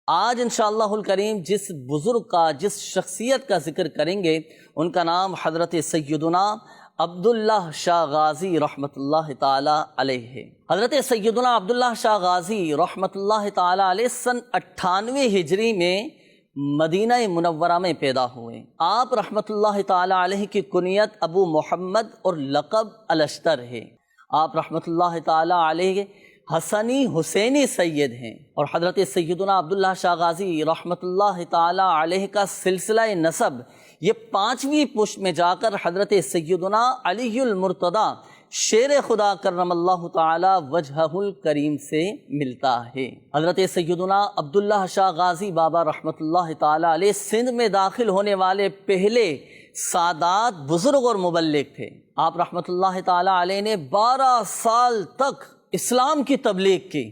آج انشاءاللہ الکریم جس بزرگ کا، جس شخصیت کا ذکر کریں گے، ان کا نام حضرت سیدنا عبداللہ شاہ غازی رحمۃ اللہ تعالی علیہ ہے۔ حضرت سیدنا عبداللہ شاہ غازی رحمۃ اللہ تعالی علیہ سن 98 ہجری میں مدینہ منورہ میں پیدا ہوئے۔ آپ رحمۃ اللہ تعالی علیہ کی کنیت ابو محمد اور لقب الاشتر ہے۔ آپ رحمۃ اللہ تعالی علیہ حسنی حسینی سید ہیں، اور حضرت سیدنا عبداللہ شاہ غازی رحمۃ اللہ تعالی علیہ کا سلسلہ نسب یہ 5ویں پشت میں جا کر حضرت سیدنا علی المرتضیٰ شیر خدا کرم اللہ تعالی وجہہ الکریم سے ملتا ہے۔ حضرت سیدنا عبداللہ شاہ غازی بابا رحمۃ اللہ تعالی علیہ سندھ میں داخل ہونے والے پہلے سادات بزرگ اور مبلغ تھے۔ آپ رحمۃ اللہ تعالی علیہ نے 12 سال تک اسلام کی تبلیغ کی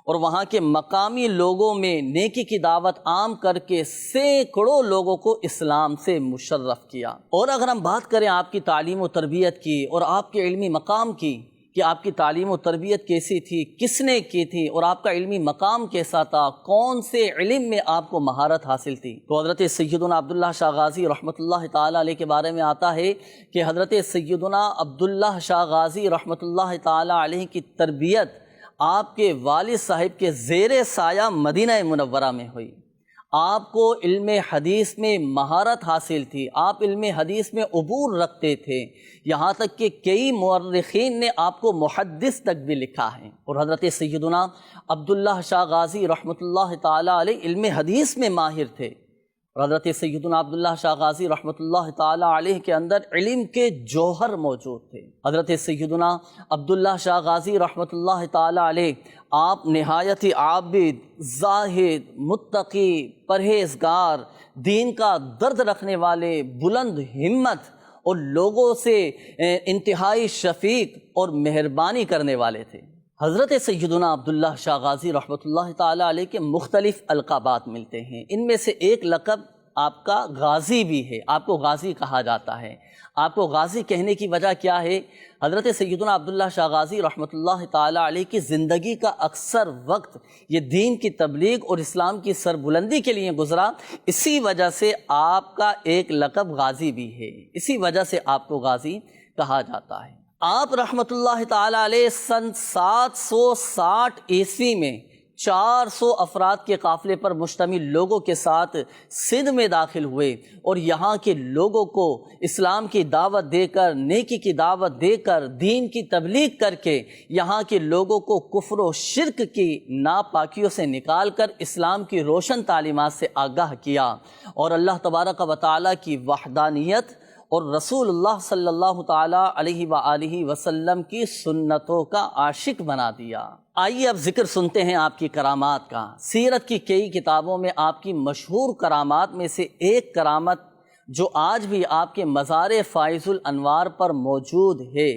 اور وہاں کے مقامی لوگوں میں نیکی کی دعوت عام کر کے سینکڑوں لوگوں کو اسلام سے مشرف کیا۔ اور اگر ہم بات کریں آپ کی تعلیم و تربیت کی اور آپ کے علمی مقام کی کہ آپ کی تعلیم و تربیت کیسی تھی، کس نے کی تھی، اور آپ کا علمی مقام کیسا تھا، کون سے علم میں آپ کو مہارت حاصل تھی، تو حضرت سیدنا عبداللہ شاہ غازی رحمۃ اللہ تعالی علیہ کے بارے میں آتا ہے کہ حضرت سیدنا عبداللہ شاہ غازی رحمۃ اللہ تعالی علیہ کی تربیت آپ کے والد صاحب کے زیر سایہ مدینہ منورہ میں ہوئی۔ آپ کو علم حدیث میں مہارت حاصل تھی، آپ علم حدیث میں عبور رکھتے تھے، یہاں تک کہ کئی مورخین نے آپ کو محدث تک بھی لکھا ہے۔ اور حضرت سیدنا عبداللہ شاہ غازی رحمۃ اللہ تعالی علیہ علم حدیث میں ماہر تھے، اور حضرت سیدنا عبداللہ شاہ غازی رحمۃ اللہ تعالی علیہ کے اندر علم کے جوہر موجود تھے۔ حضرت سیدنا عبداللہ شاہ غازی رحمۃ اللہ تعالی علیہ آپ نہایت عابد، زاہد، متقی، پرہیزگار، دین کا درد رکھنے والے، بلند ہمت اور لوگوں سے انتہائی شفیق اور مہربانی کرنے والے تھے۔ حضرت سیدنا عبداللہ شاہ غازی رحمۃ اللہ تعالی علیہ کے مختلف القابات ملتے ہیں، ان میں سے ایک لقب آپ کا غازی بھی ہے، آپ کو غازی کہا جاتا ہے۔ آپ کو غازی کہنے کی وجہ کیا ہے؟ حضرت سیدنا عبداللہ شاہ غازی رحمۃ اللہ تعالی علیہ کی زندگی کا اکثر وقت یہ دین کی تبلیغ اور اسلام کی سربلندی کے لیے گزرا، اسی وجہ سے آپ کا ایک لقب غازی بھی ہے، اسی وجہ سے آپ کو غازی کہا جاتا ہے۔ آپ رحمۃ اللہ تعالی علیہ سن 760 عیسوی میں 400 افراد کے قافلے پر مشتمل لوگوں کے ساتھ سندھ میں داخل ہوئے، اور یہاں کے لوگوں کو اسلام کی دعوت دے کر، نیکی کی دعوت دے کر، دین کی تبلیغ کر کے یہاں کے لوگوں کو کفر و شرک کی ناپاکیوں سے نکال کر اسلام کی روشن تعلیمات سے آگاہ کیا، اور اللہ تبارک و تعالیٰ کی وحدانیت اور رسول اللہ صلی اللہ تعالی علیہ وآلہ وسلم کی سنتوں کا عاشق بنا دیا۔ آئیے اب ذکر سنتے ہیں آپ کی کرامات کا۔ سیرت کی کئی کتابوں میں آپ کی مشہور کرامات میں سے ایک کرامت جو آج بھی آپ کے مزار فائز الانوار پر موجود ہے،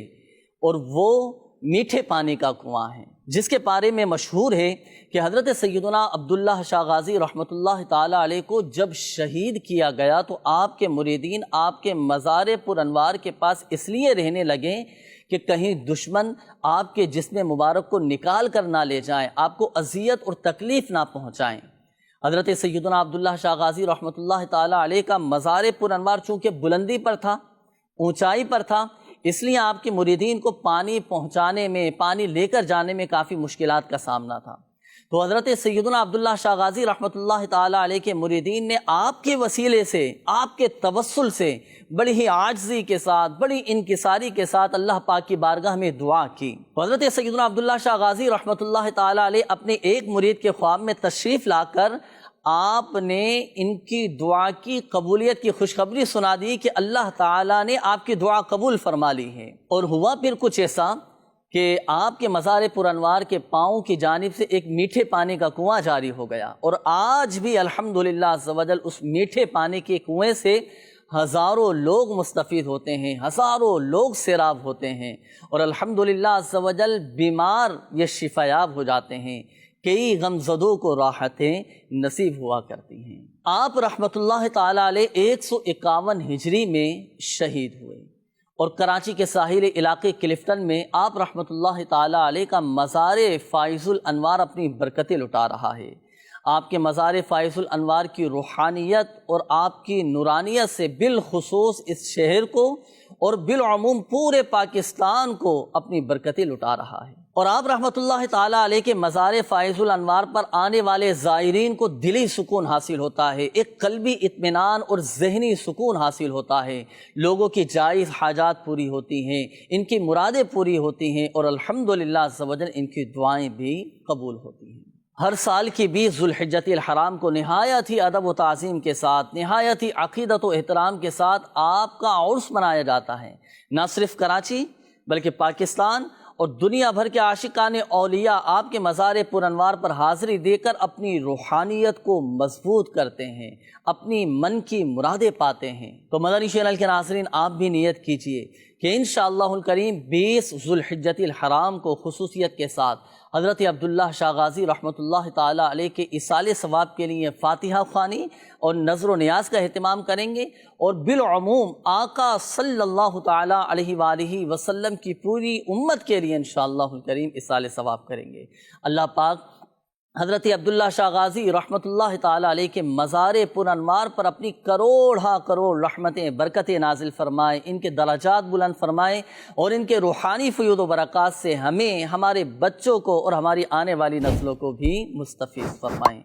اور وہ میٹھے پانی کا کنواں ہے، جس کے بارے میں مشہور ہے کہ حضرت سیدنا عبداللہ شاہ غازی رحمۃ اللہ تعالی علیہ کو جب شہید کیا گیا تو آپ کے مریدین آپ کے مزار پر انوار کے پاس اس لیے رہنے لگے کہ کہیں دشمن آپ کے جسم مبارک کو نکال کر نہ لے جائیں، آپ کو اذیت اور تکلیف نہ پہنچائیں۔ حضرت سیدنا عبداللہ شاہ غازی رحمۃ اللہ تعالی علیہ کا مزار پر انوار چونکہ بلندی پر تھا، اونچائی پر تھا، اس لیے آپ کے مریدین کو پانی پہنچانے میں، پانی لے کر جانے میں کافی مشکلات کا سامنا تھا۔ تو حضرت سیدنا عبداللہ شاہ غازی رحمۃ اللہ تعالی علیہ کے مریدین نے آپ کے وسیلے سے، آپ کے توسل سے بڑی ہی عاجزی کے ساتھ، بڑی انکساری کے ساتھ اللہ پاک کی بارگاہ میں دعا کی۔ حضرت سیدنا عبداللہ شاہ غازی رحمۃ اللہ تعالی علیہ اپنے ایک مرید کے خواب میں تشریف لا کر آپ نے ان کی دعا کی قبولیت کی خوشخبری سنا دی کہ اللہ تعالیٰ نے آپ کی دعا قبول فرما لی ہے۔ اور ہوا پھر کچھ ایسا کہ آپ کے مزار پر انوار کے پاؤں کی جانب سے ایک میٹھے پانی کا کنواں جاری ہو گیا، اور آج بھی الحمدللہ عز و جل اس میٹھے پانی کے کنویں سے ہزاروں لوگ مستفید ہوتے ہیں، ہزاروں لوگ سیراب ہوتے ہیں، اور الحمدللہ عز و جل بیمار یہ شفایاب ہو جاتے ہیں، کئی غمزدوں کو راحتیں نصیب ہوا کرتی ہیں۔ آپ رحمۃ اللہ تعالی علیہ 151 ہجری میں شہید ہوئے، اور کراچی کے ساحلی علاقے کلفٹن میں آپ رحمۃ اللہ تعالی علیہ کا مزار فائز الانوار اپنی برکتیں لٹا رہا ہے۔ آپ کے مزار فائز الانوار کی روحانیت اور آپ کی نورانیت سے بالخصوص اس شہر کو اور بالعموم پورے پاکستان کو اپنی برکتیں لٹا رہا ہے۔ اور آپ رحمۃ اللہ تعالیٰ علیہ کے مزار فائز الانوار پر آنے والے زائرین کو دلی سکون حاصل ہوتا ہے، ایک قلبی اطمینان اور ذہنی سکون حاصل ہوتا ہے، لوگوں کی جائز حاجات پوری ہوتی ہیں، ان کی مرادیں پوری ہوتی ہیں، اور الحمدللہ عز و جل ان کی دعائیں بھی قبول ہوتی ہیں۔ ہر سال کی 20 ذوالحجۃ الحرام کو نہایت ہی ادب و تعظیم کے ساتھ، نہایت ہی عقیدت و احترام کے ساتھ آپ کا عرس منایا جاتا ہے۔ نہ صرف کراچی بلکہ پاکستان اور دنیا بھر کے عاشقان اولیاء آپ کے مزار پر انوار پر حاضری دے کر اپنی روحانیت کو مضبوط کرتے ہیں، اپنی من کی مرادیں پاتے ہیں۔ تو مدنی چینل کے ناظرین، آپ بھی نیت کیجئے کہ انشاءاللہ الکریم 20 ذوالحجۃ الحرام کو خصوصیت کے ساتھ حضرت عبداللہ شاہ غازی رحمۃ اللہ تعالیٰ علیہ کے ایصال ثواب کے لیے فاتحہ خوانی اور نظر و نیاز کا اہتمام کریں گے، اور بالعموم آقا صلی اللہ تعالیٰ علیہ وآلہ وسلم کی پوری امت کے لیے انشاءاللہ الکریم ایصال ثواب کریں گے۔ اللہ پاک حضرت عبداللہ شاہ غازی رحمۃ اللہ تعالیٰ علیہ کے مزار پر انوار پر اپنی کروڑ رحمتیں برکتیں نازل فرمائے، ان کے درجات بلند فرمائے، اور ان کے روحانی فیوض و برکات سے ہمیں، ہمارے بچوں کو اور ہماری آنے والی نسلوں کو بھی مستفید فرمائیں۔